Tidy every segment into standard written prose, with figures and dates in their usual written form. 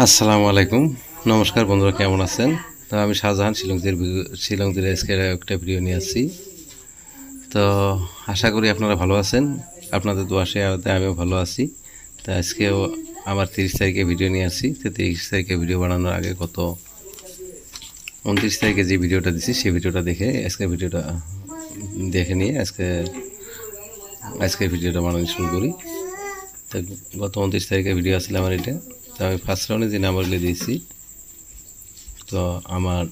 আসসালামু আলাইকুম, নমস্কার বন্ধুরা, কেমন আছেন? তো আমি শাহজাহান শিলং থেকে আজকে একটা ভিডিও নিয়ে আসছি। তো আশা করি আপনারা ভালো আছেন, আপনাদের দোয়া আশীর্বাদে আমিও ভালো আছি। তো আজকেও আমার 30 তারিখে ভিডিও নিয়ে আসছি। তো 30 তারিখে ভিডিও বানানোর আগে গত 29 তারিখে যে ভিডিওটা দিছি সেই ভিডিওটা দেখে ভিডিওটা দেখে নিয়ে আজকে ভিডিওটা বানানো শুরু করি। তো গত 29 তারিখে ভিডিও আসলে আমার এটা। তো আমি ফার্স্ট রাউন্ডে যে নাম্বারগুলো দিয়েছি, তো আমার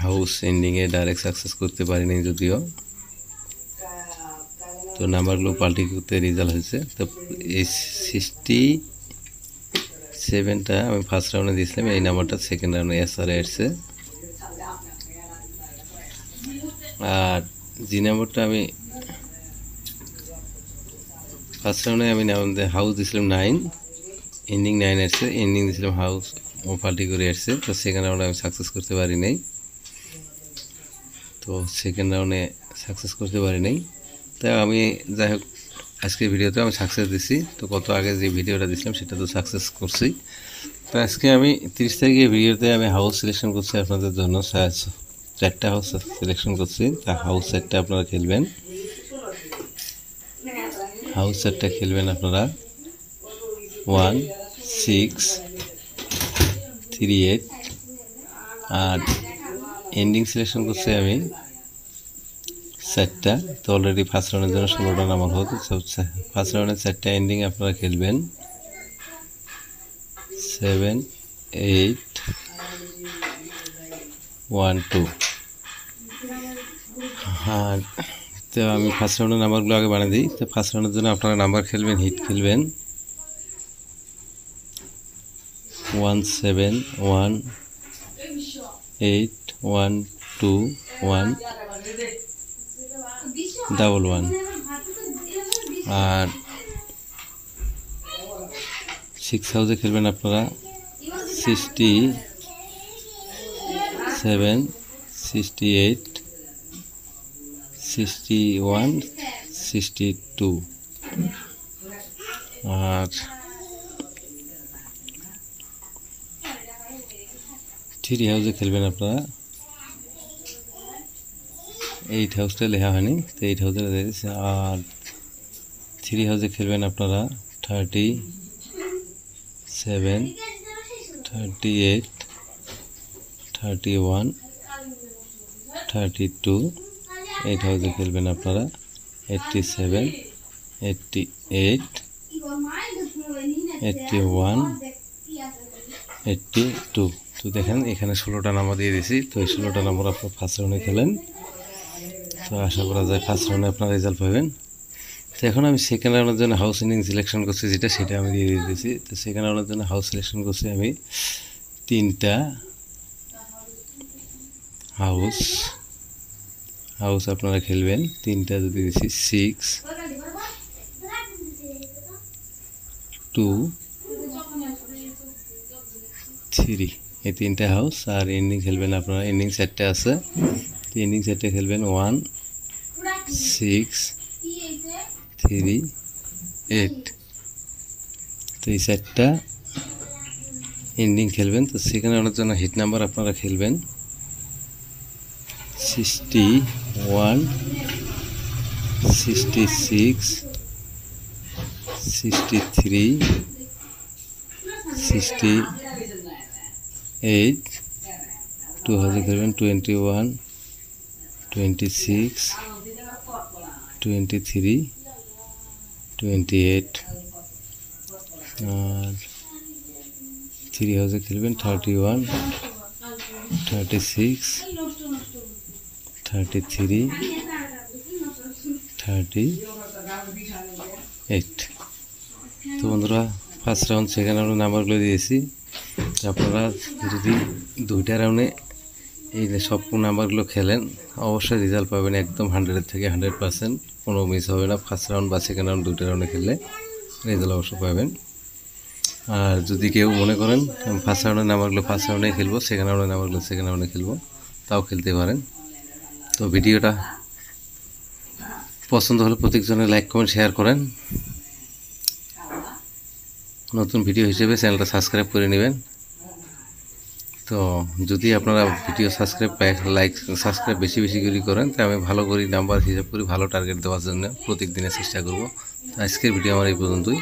হাউস এন্ডিংয়ে ডাইরেক্ট সাকসেস করতে পারিনি যদিও। তো নাম্বারগুলো পাল্টি করতে রেজাল্ট হয়েছে। তো এই 67টা আমি ফার্স্ট রাউন্ডে দিয়েছিলাম, এই নাম্বারটা সেকেন্ড রাউন্ডে এসআরে আসছে। আর যে নাম্বারটা আমি ফার্স্ট রাউন্ডে হাউস দিয়েছিলাম 9, এন্ডিং 9 আসছে, এন্ডিং দিয়েছিলাম হাউস, ও পাল্টি করে আসছে। তো সেকেন্ড রাউন্ডে আমি সাকসেস করতে পারি নাই। তো সেকেন্ড রাউন্ডে সাকসেস করতে পারি নাই। তাই আমি যাই হোক আজকের ভিডিওতে আমি সাকসেস দিছি। তো কত আগে যে ভিডিওটা দিয়েছিলাম সেটা তো সাকসেস করছি। তো আজকে আমি 30 তারিখের ভিডিওতে আমি হাউস সিলেকশন করছি আপনাদের জন্য। 4টা হাউস সিলেকশন করছি। তা হাউস সেটটা আপনারা খেলবেন, হাউস সেটটা খেলবেন আপনারা 1, 6, 3, 8। আর এন্ডিং সিলেকশন করছি আমি 4টা। তো অলরেডি ফার্স্ট রাউন্ডের জন্য 16টা নাম্বার হতো। ফার্স্ট রাউন্ডের 4টা এন্ডিং আপনারা খেলবেন 7, 8, 1, 2। আর তো আমি ফার্স্ট রাউন্ডের নাম্বারগুলো আগে বানিয়ে দিই। তো ফার্স্ট রাউন্ডের জন্য আপনারা নাম্বার খেলবেন, হিট খেলবেন 1, 7, 1, 8, 1, 2, 1, 1, 1। আর 6 হাউসে খেলবেন আপনারা 67, 68, 61, 62। আর 3 হাউসে খেলবেন আপনারা 8 হাউসটা লেখা হয়নি, তো 8 হাউসে দিয়েছে। আর 3 হাউসে খেলবেন আপনারা 37, 38, 31, 32। 8 হাউসে খেলবেন আপনারা 87, 88, 81, 82। তো দেখেন এখানে 16টা নাম্বার দিয়ে দিয়েছি। তো এই 16টা নাম্বার আপনার ফার্স্ট রাউন্ডে খেলেন। তো আশা করা যায় ফার্স্ট রাউন্ডে আপনার রেজাল্ট পাবেন। তো এখন আমি সেকেন্ড রাউন্ডের জন্য হাউস ইনিং সিলেকশন করছি, সেটা আমি দিয়ে দিয়েছি। তো সেকেন্ড রাউন্ডের জন্য হাউস সিলেকশন করছি আমি 3টা হাউস আপনারা খেলবেন 3টা যদি দিয়েছি 6, 2, 3, এই 3টা হাউস। আর এন্ডিং খেলবেন আপনারা, এন্ডিং 4টা আছে, এন্ডিং 4টা খেলবেন 1, 6, 3, 8। তো এই 4টা এন্ডিং খেলবেন। তো সেকেন্ড রাউন্ডের জন্য হিট নাম্বার আপনারা খেলবেন 61, 66, 63, 68। 2 হাউসে খেলবেন 21, 26, 23, 28। আর 3 হাউসে খেলবেন 31, 36, 33, 38। তো বন্ধুরা ফার্স্ট রাউন্ড সেকেন্ড রাউন্ডের নাম্বারগুলো দিয়েছি। আপনারা যদি 2টা রাউন্ডে এই সব নাম্বারগুলো খেলেন অবশ্যই রেজাল্ট পাবেন একদম 100 থেকে 100%, কোনো মিস হবে না। ফার্স্ট রাউন্ড বা সেকেন্ড রাউন্ড 2টা রাউন্ডে খেললে রেজাল্ট অবশ্যই পাবেন। আর যদি কেউ মনে করেন ফার্স্ট রাউন্ডের নাম্বারগুলো ফার্স্ট রাউন্ডে খেলবো, সেকেন্ড রাউন্ডের নাম্বারগুলো সেকেন্ড রাউন্ডে খেলবো, তাও খেলতে পারেন। তো ভিডিওটা পছন্দ হলে প্রত্যেকজনে লাইক কমেন্ট শেয়ার করেন। নতুন ভিডিও হিসেবে চ্যানেলটা সাবস্ক্রাইব করে নেবেন। তো যদি আপনারা ভিডিও সাবস্ক্রাইব বেশি বেশি করে করেন, তো আমি ভালো করে নাম্বার হিসাব করি, ভালো টার্গেট দেওয়ার জন্য প্রত্যেক দিনের চেষ্টা করব। তো আজকের ভিডিও আমার এই পর্যন্তই।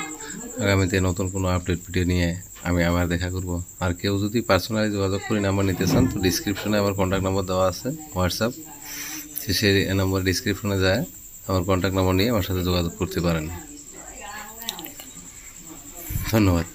আগামীতে নতুন কোনো আপডেট ভিডিও নিয়ে আমি আবার দেখা করব। আর কেউ যদি পার্সোনালি যোগাযোগ করে নাম্বার নিতে চান, তো ডিসক্রিপশনে আমার কন্ট্যাক্ট নাম্বার দেওয়া আছে, হোয়াটসঅ্যাপ, সেই নাম্বার ডিসক্রিপশনে যায় আমার কন্ট্যাক্ট নাম্বার নিয়ে আমার সাথে যোগাযোগ করতে পারেন। ধন্যবাদ।